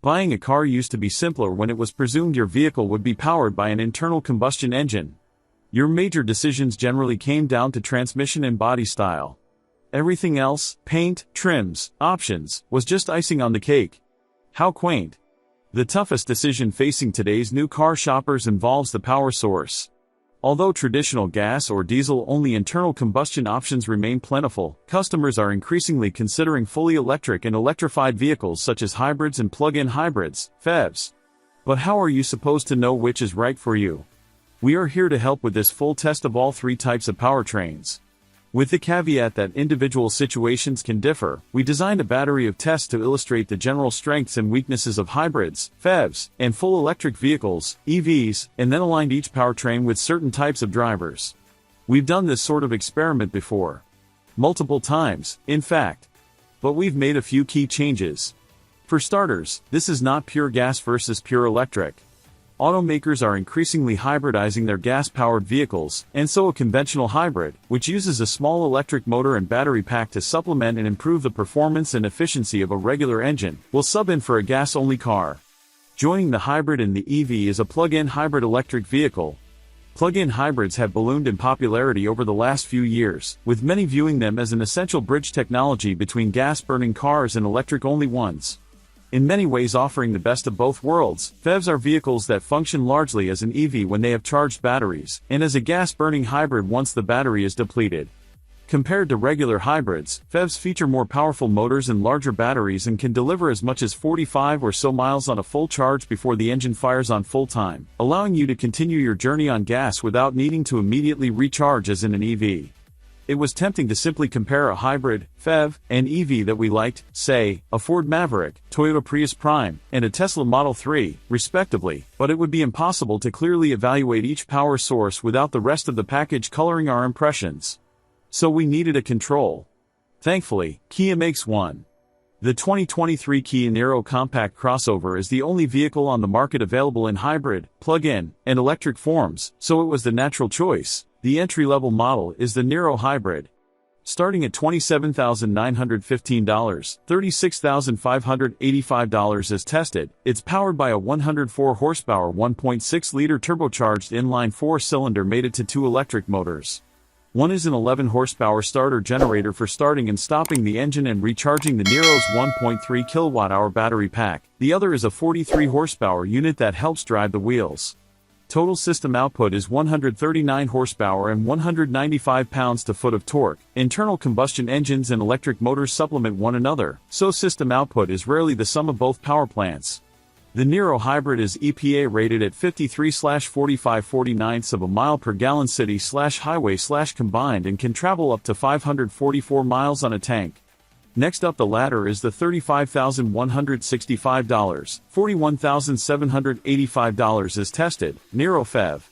Buying a car used to be simpler when it was presumed your vehicle would be powered by an internal combustion engine. Your major decisions generally came down to transmission and body style. Everything else, paint, trims, options, was just icing on the cake. How quaint. The toughest decision facing today's new car shoppers involves the power source. Although traditional gas or diesel-only internal combustion options remain plentiful, customers are increasingly considering fully electric and electrified vehicles such as hybrids and plug-in hybrids, PHEVs. But how are you supposed to know which is right for you? We are here to help with this full test of all three types of powertrains. With the caveat that individual situations can differ, we designed a battery of tests to illustrate the general strengths and weaknesses of hybrids, PHEVs, and full electric vehicles, EVs, and then aligned each powertrain with certain types of drivers. We've done this sort of experiment before. Multiple times, in fact. But we've made a few key changes. For starters, this is not pure gas versus pure electric. Automakers are increasingly hybridizing their gas-powered vehicles, and so a conventional hybrid, which uses a small electric motor and battery pack to supplement and improve the performance and efficiency of a regular engine, will sub in for a gas-only car. Joining the hybrid and the EV is a plug-in hybrid electric vehicle. Plug-in hybrids have ballooned in popularity over the last few years, with many viewing them as an essential bridge technology between gas-burning cars and electric-only ones. In many ways offering the best of both worlds, PHEVs are vehicles that function largely as an EV when they have charged batteries, and as a gas-burning hybrid once the battery is depleted. Compared to regular hybrids, PHEVs feature more powerful motors and larger batteries and can deliver as much as 45 or so miles on a full charge before the engine fires on full time, allowing you to continue your journey on gas without needing to immediately recharge as in an EV. It was tempting to simply compare a hybrid, PHEV, and EV that we liked, say, a Ford Maverick, Toyota Prius Prime, and a Tesla Model 3, respectively, but it would be impossible to clearly evaluate each power source without the rest of the package coloring our impressions. So we needed a control. Thankfully, Kia makes one. The 2023 Kia Niro compact crossover is the only vehicle on the market available in hybrid, plug-in, and electric forms, so it was the natural choice. The entry-level model is the Niro Hybrid. Starting at $27,915, $36,585 as tested, it's powered by a 104-horsepower 1.6-liter turbocharged inline four-cylinder mated to two electric motors. One is an 11-horsepower starter generator for starting and stopping the engine and recharging the Niro's 1.3 kWh battery pack. The other is a 43-horsepower unit that helps drive the wheels. Total system output is 139 horsepower and 195 pounds-to-foot of torque. Internal combustion engines and electric motors supplement one another, so system output is rarely the sum of both power plants. The Niro Hybrid is EPA rated at 53/45/49 of a mile per gallon city/highway/combined and can travel up to 544 miles on a tank. Next up the ladder is the $35,165, $41,785 as tested, Niro PHEV.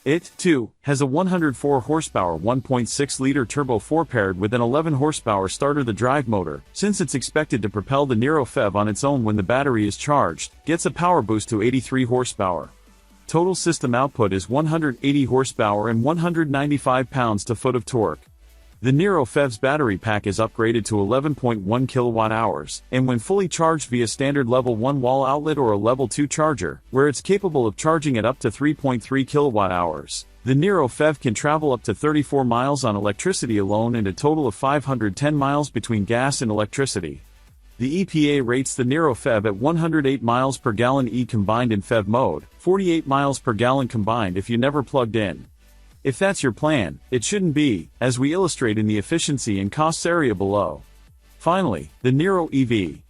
It, too, has a 104-horsepower 1.6-liter turbo 4 paired with an 11-horsepower starter-the-drive motor, since it's expected to propel the Niro PHEV on its own when the battery is charged, gets a power boost to 83 horsepower. Total system output is 180 horsepower and 195 pounds-to-foot of torque. The Niro PHEV's battery pack is upgraded to 11.1 kilowatt-hours, and when fully charged via standard level 1 wall outlet or a level 2 charger, where it's capable of charging at up to 3.3 kilowatt-hours, the Niro PHEV can travel up to 34 miles on electricity alone and a total of 510 miles between gas and electricity. The EPA rates the Niro PHEV at 108 miles per gallon combined in PHEV mode, 48 miles per gallon combined if you never plugged in. If that's your plan, it shouldn't be, as we illustrate in the efficiency and costs area below. Finally, the Niro EV.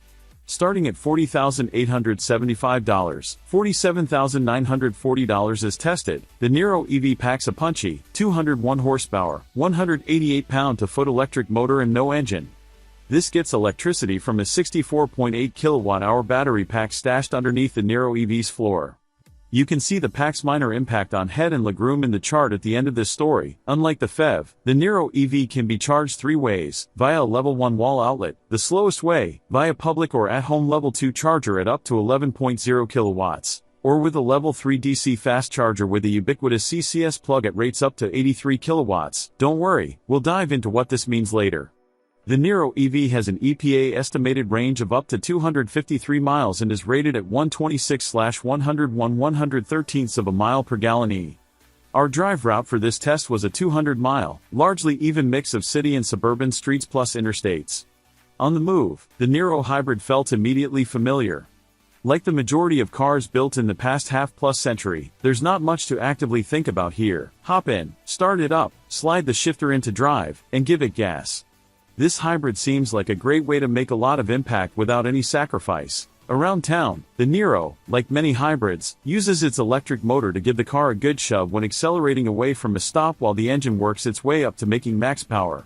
Starting at $40,875, $47,940 as tested, the Niro EV packs a punchy, 201 horsepower, 188 pound-to-foot electric motor and no engine. This gets electricity from a 64.8 kilowatt-hour battery pack stashed underneath the Niro EV's floor. You can see the pack's minor impact on head and legroom in the chart at the end of this story. Unlike the PHEV, the Niro EV can be charged three ways: via a level 1 wall outlet, the slowest way, via public or at-home level 2 charger at up to 11.0 kilowatts, or with a level 3 DC fast charger with a ubiquitous CCS plug at rates up to 83 kilowatts. Don't worry, we'll dive into what this means later. The Niro EV has an EPA estimated range of up to 253 miles and is rated at 126/101 of a mile per gallon e. Our drive route for this test was a 200-mile, largely even mix of city and suburban streets plus interstates. On the move, the Niro hybrid felt immediately familiar. Like the majority of cars built in the past half-plus century, there's not much to actively think about here. Hop in, start it up, slide the shifter into drive, and give it gas. This hybrid seems like a great way to make a lot of impact without any sacrifice. Around town, the Niro, like many hybrids, uses its electric motor to give the car a good shove when accelerating away from a stop while the engine works its way up to making max power.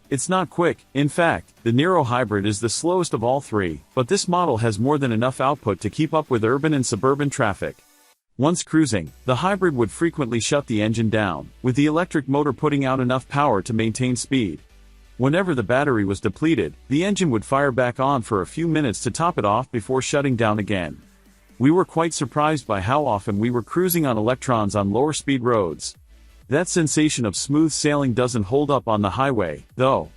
It's not quick. In fact, the Niro hybrid is the slowest of all three, but this model has more than enough output to keep up with urban and suburban traffic. Once cruising, the hybrid would frequently shut the engine down, with the electric motor putting out enough power to maintain speed. Whenever the battery was depleted, the engine would fire back on for a few minutes to top it off before shutting down again. We were quite surprised by how often we were cruising on electrons on lower speed roads. That sensation of smooth sailing doesn't hold up on the highway, though.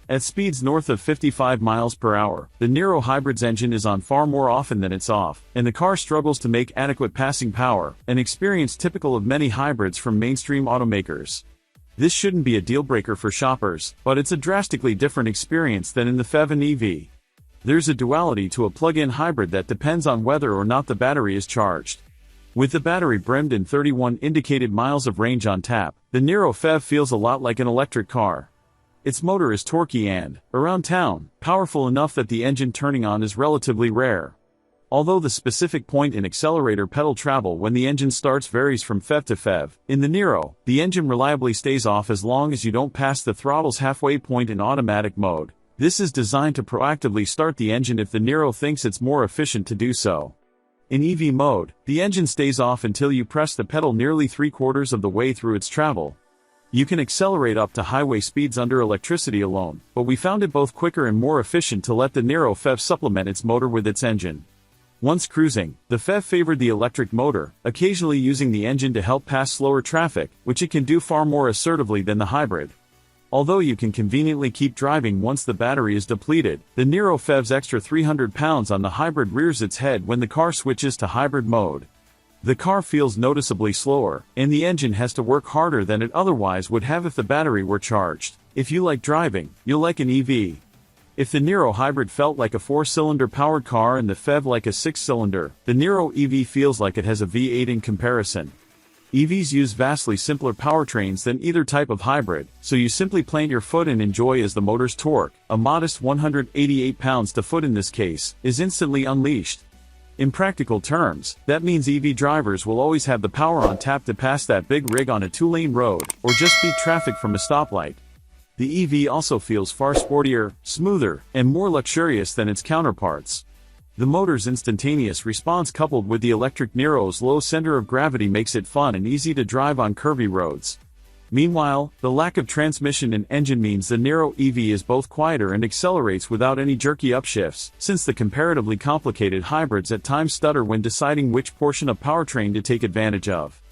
At speeds north of 55 miles per hour, the Niro hybrid's engine is on far more often than it's off, and the car struggles to make adequate passing power, an experience typical of many hybrids from mainstream automakers. This shouldn't be a deal-breaker for shoppers, but it's a drastically different experience than in the phev and EV. There's a duality to a plug-in hybrid that depends on whether or not the battery is charged. With the battery brimmed and 31 indicated miles of range on tap, the Niro phev feels a lot like an electric car. Its motor is torquey and, around town, powerful enough that the engine turning on is relatively rare. Although the specific point in accelerator pedal travel when the engine starts varies from phev to phev, in the Niro, the engine reliably stays off as long as you don't pass the throttle's halfway point in automatic mode. This is designed to proactively start the engine if the Niro thinks it's more efficient to do so. In EV mode, the engine stays off until you press the pedal nearly 3/4 of the way through its travel. You can accelerate up to highway speeds under electricity alone, but we found it both quicker and more efficient to let the Niro phev supplement its motor with its engine. Once cruising, the phev favored the electric motor, occasionally using the engine to help pass slower traffic, which it can do far more assertively than the hybrid. Although you can conveniently keep driving once the battery is depleted, the Niro phev's extra 300 pounds on the hybrid rears its head when the car switches to hybrid mode. The car feels noticeably slower, and the engine has to work harder than it otherwise would have if the battery were charged. If you like driving, you'll like an EV. If the Niro hybrid felt like a 4-cylinder powered car and the phev like a 6-cylinder, the Niro EV feels like it has a V8 in comparison. EVs use vastly simpler powertrains than either type of hybrid, so you simply plant your foot and enjoy as the motor's torque, a modest 188 pounds-to-foot in this case, is instantly unleashed. In practical terms, that means EV drivers will always have the power on tap to pass that big rig on a 2-lane road, or just beat traffic from a stoplight. The EV also feels far sportier, smoother, and more luxurious than its counterparts. The motor's instantaneous response coupled with the electric Niro's low center of gravity makes it fun and easy to drive on curvy roads. Meanwhile, the lack of transmission and engine means the Niro EV is both quieter and accelerates without any jerky upshifts, since the comparatively complicated hybrids at times stutter when deciding which portion of powertrain to take advantage of.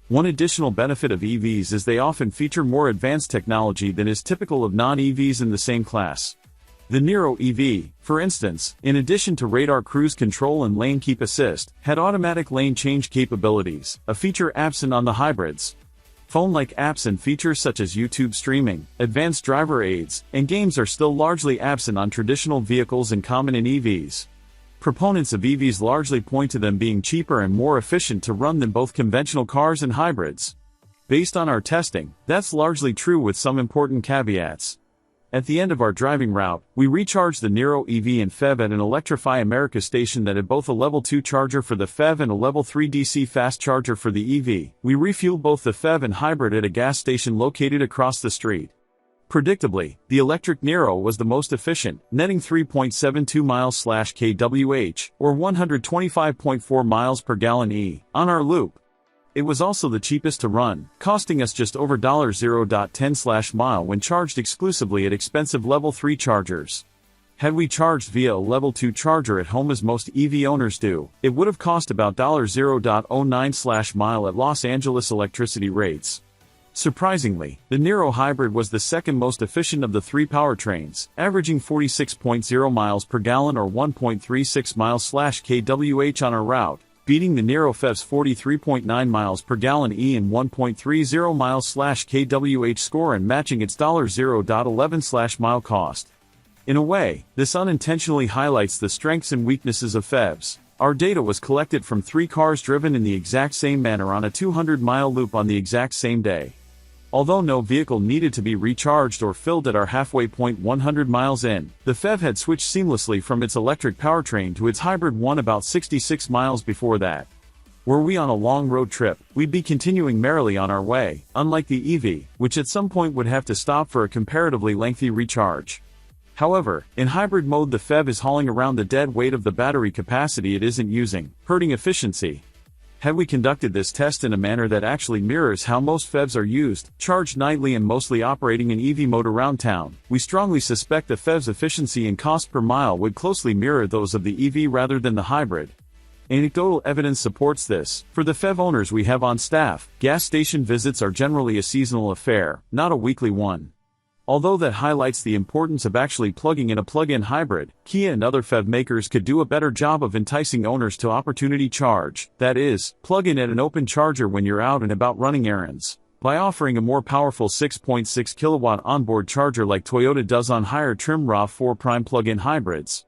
One additional benefit of EVs is they often feature more advanced technology than is typical of non-EVs in the same class. The Niro EV, for instance, in addition to radar cruise control and lane keep assist, had automatic lane change capabilities, a feature absent on the hybrids. Phone-like apps and features such as YouTube streaming, advanced driver aids, and games are still largely absent on traditional vehicles and common in EVs. Proponents of EVs largely point to them being cheaper and more efficient to run than both conventional cars and hybrids. Based on our testing, that's largely true with some important caveats. At the end of our driving route, we recharged the Niro EV and phev at an Electrify America station that had both a Level 2 charger for the phev and a Level 3 DC fast charger for the EV. We refueled both the phev and hybrid at a gas station located across the street. Predictably, the electric Niro was the most efficient, netting 3.72 miles/kWh, or 125.4 miles per gallon e, on our loop. It was also the cheapest to run, costing us just over $0.10/mile when charged exclusively at expensive Level 3 chargers. Had we charged via a Level 2 charger at home as most EV owners do, it would have cost about $0.09/mile at Los Angeles electricity rates. Surprisingly, the Niro hybrid was the second most efficient of the three powertrains, averaging 46.0 miles per gallon or 1.36 miles/kWh on a route, beating the Niro phev's 43.9 miles per gallon and 1.30 miles/kWh score and matching its $0.11/mile cost. In a way, this unintentionally highlights the strengths and weaknesses of phevs. Our data was collected from 3 cars driven in the exact same manner on a 200-mile loop on the exact same day. Although no vehicle needed to be recharged or filled at our halfway point 100 miles in, the phev had switched seamlessly from its electric powertrain to its hybrid one about 66 miles before that. Were we on a long road trip, we'd be continuing merrily on our way, unlike the EV, which at some point would have to stop for a comparatively lengthy recharge. However, in hybrid mode the phev is hauling around the dead weight of the battery capacity it isn't using, hurting efficiency. Had we conducted this test in a manner that actually mirrors how most phevs are used, charged nightly and mostly operating in EV mode around town, we strongly suspect the phev's efficiency and cost per mile would closely mirror those of the EV rather than the hybrid. Anecdotal evidence supports this. For the phev owners we have on staff, gas station visits are generally a seasonal affair, not a weekly one. Although that highlights the importance of actually plugging in a plug-in hybrid, Kia and other phev makers could do a better job of enticing owners to opportunity charge, that is, plug in at an open charger when you're out and about running errands, by offering a more powerful 6.6 kilowatt onboard charger like Toyota does on higher trim RAV4 Prime plug-in hybrids.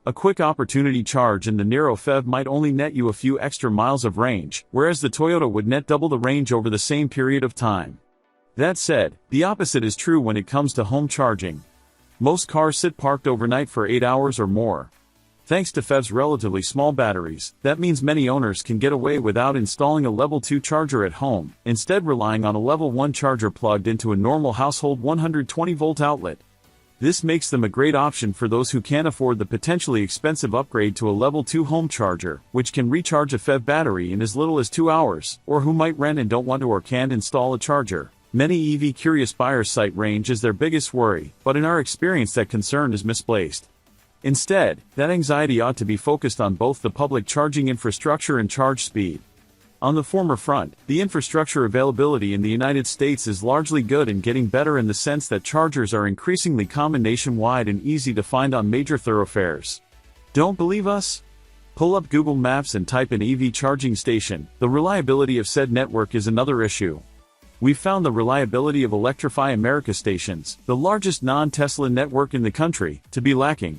A quick opportunity charge in the Niro phev might only net you a few extra miles of range, whereas the Toyota would net double the range over the same period of time. That said, the opposite is true when it comes to home charging. Most cars sit parked overnight for 8 hours or more. Thanks to phev's relatively small batteries, that means many owners can get away without installing a level 2 charger at home, instead relying on a level 1 charger plugged into a normal household 120-volt outlet. This makes them a great option for those who can't afford the potentially expensive upgrade to a level 2 home charger, which can recharge a phev battery in as little as 2 hours, or who might rent and don't want to or can't install a charger. Many EV-curious buyers cite range as their biggest worry, but in our experience that concern is misplaced. Instead, that anxiety ought to be focused on both the public charging infrastructure and charge speed. On the former front, the infrastructure availability in the United States is largely good and getting better in the sense that chargers are increasingly common nationwide and easy to find on major thoroughfares. Don't believe us? Pull up Google Maps and type in EV charging station. The reliability of said network is another issue. We've found the reliability of Electrify America stations, the largest non-Tesla network in the country, to be lacking.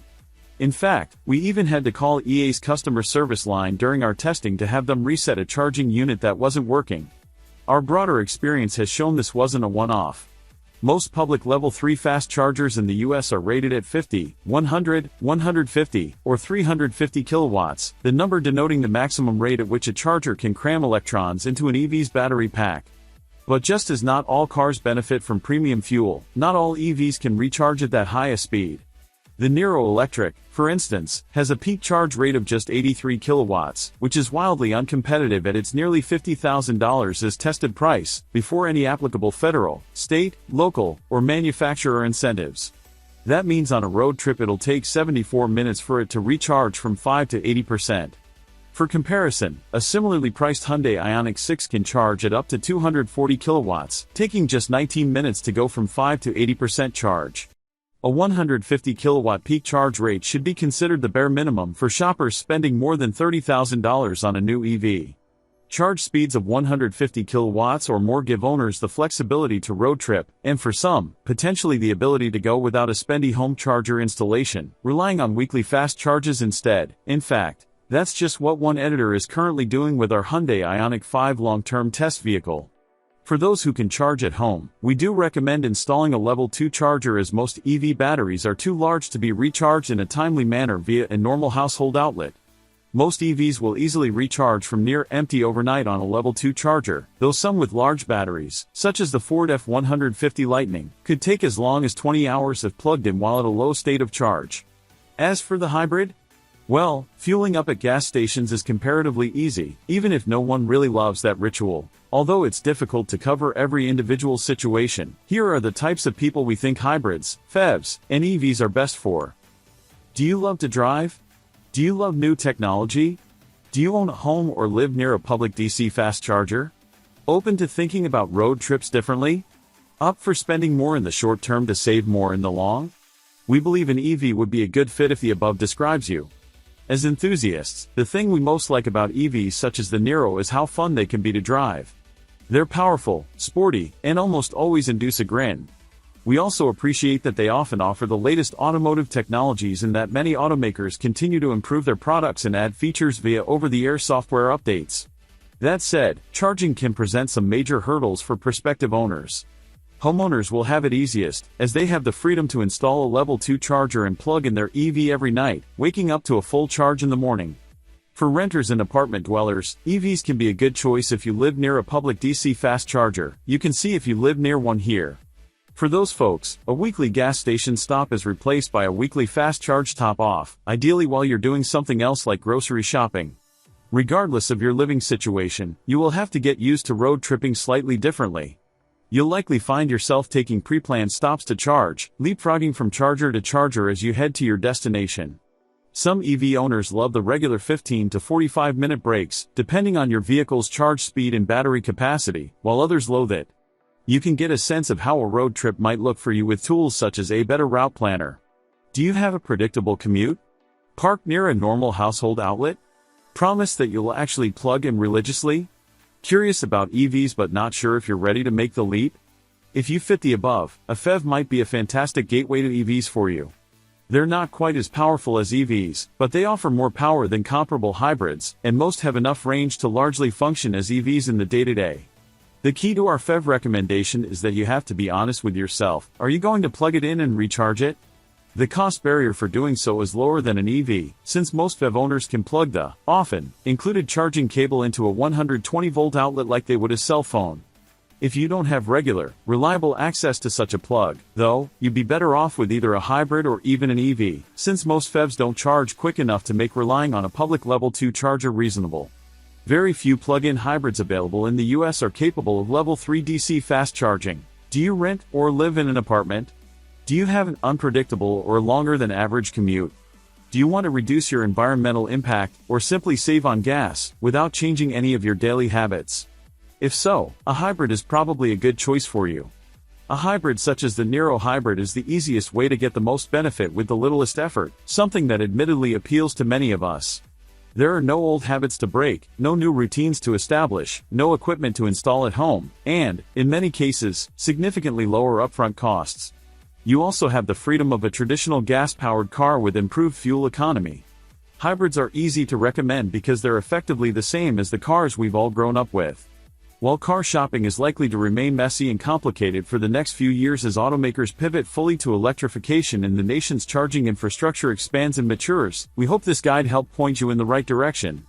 In fact, we even had to call EA's customer service line during our testing to have them reset a charging unit that wasn't working. Our broader experience has shown this wasn't a one-off. Most public level 3 fast chargers in the US are rated at 50, 100, 150, or 350 kilowatts, the number denoting the maximum rate at which a charger can cram electrons into an EV's battery pack. But just as not all cars benefit from premium fuel, not all EVs can recharge at that high a speed. The Niro Electric, for instance, has a peak charge rate of just 83 kilowatts, which is wildly uncompetitive at its nearly $50,000 as tested price, before any applicable federal, state, local, or manufacturer incentives. That means on a road trip it'll take 74 minutes for it to recharge from 5 to 80%. For comparison, a similarly priced Hyundai Ioniq 6 can charge at up to 240 kilowatts, taking just 19 minutes to go from 5 to 80% charge. A 150 kilowatt peak charge rate should be considered the bare minimum for shoppers spending more than $30,000 on a new EV. Charge speeds of 150 kilowatts or more give owners the flexibility to road trip, and for some, potentially the ability to go without a spendy home charger installation, relying on weekly fast charges instead. In fact, that's just what one editor is currently doing with our Hyundai Ioniq 5 long-term test vehicle. For those who can charge at home, we do recommend installing a level 2 charger as most EV batteries are too large to be recharged in a timely manner via a normal household outlet. Most EVs will easily recharge from near empty overnight on a level 2 charger, though some with large batteries, such as the Ford F-150 Lightning, could take as long as 20 hours if plugged in while at a low state of charge. As for the hybrid, well, fueling up at gas stations is comparatively easy, even if no one really loves that ritual. Although it's difficult to cover every individual situation, here are the types of people we think hybrids, phevs, and EVs are best for. Do you love to drive? Do you love new technology? Do you own a home or live near a public DC fast charger? Open to thinking about road trips differently? Up for spending more in the short term to save more in the long? We believe an EV would be a good fit if the above describes you. As enthusiasts, the thing we most like about EVs such as the Niro is how fun they can be to drive. They're powerful, sporty, and almost always induce a grin. We also appreciate that they often offer the latest automotive technologies and that many automakers continue to improve their products and add features via over-the-air software updates. That said, charging can present some major hurdles for prospective owners. Homeowners will have it easiest, as they have the freedom to install a level 2 charger and plug in their EV every night, waking up to a full charge in the morning. For renters and apartment dwellers, EVs can be a good choice if you live near a public DC fast charger. You can see if you live near one here. For those folks, a weekly gas station stop is replaced by a weekly fast charge top-off, ideally while you're doing something else like grocery shopping. Regardless of your living situation, you will have to get used to road tripping slightly differently. You'll likely find yourself taking pre-planned stops to charge, leapfrogging from charger to charger as you head to your destination. Some EV owners love the regular 15 to 45-minute breaks, depending on your vehicle's charge speed and battery capacity, while others loathe it. You can get a sense of how a road trip might look for you with tools such as a better route planner. Do you have a predictable commute? Park near a normal household outlet? Promise that you'll actually plug in religiously? Curious about EVs but not sure if you're ready to make the leap? If you fit the above, a phev might be a fantastic gateway to EVs for you. They're not quite as powerful as EVs, but they offer more power than comparable hybrids, and most have enough range to largely function as EVs in the day-to-day. The key to our phev recommendation is that you have to be honest with yourself. Are you going to plug it in and recharge it? The cost barrier for doing so is lower than an EV, since most phev owners can plug the, often, included charging cable into a 120-volt outlet like they would a cell phone. If you don't have regular, reliable access to such a plug, though, you'd be better off with either a hybrid or even an EV, since most phevs don't charge quick enough to make relying on a public level 2 charger reasonable. Very few plug-in hybrids available in the US are capable of level 3 DC fast charging. Do you rent or live in an apartment? Do you have an unpredictable or longer than average commute? Do you want to reduce your environmental impact or simply save on gas without changing any of your daily habits? If so, a hybrid is probably a good choice for you. A hybrid such as the Niro hybrid is the easiest way to get the most benefit with the littlest effort, something that admittedly appeals to many of us. There are no old habits to break, no new routines to establish, no equipment to install at home, and, in many cases, significantly lower upfront costs. You also have the freedom of a traditional gas-powered car with improved fuel economy. Hybrids are easy to recommend because they're effectively the same as the cars we've all grown up with. While car shopping is likely to remain messy and complicated for the next few years as automakers pivot fully to electrification and the nation's charging infrastructure expands and matures, we hope this guide helped point you in the right direction.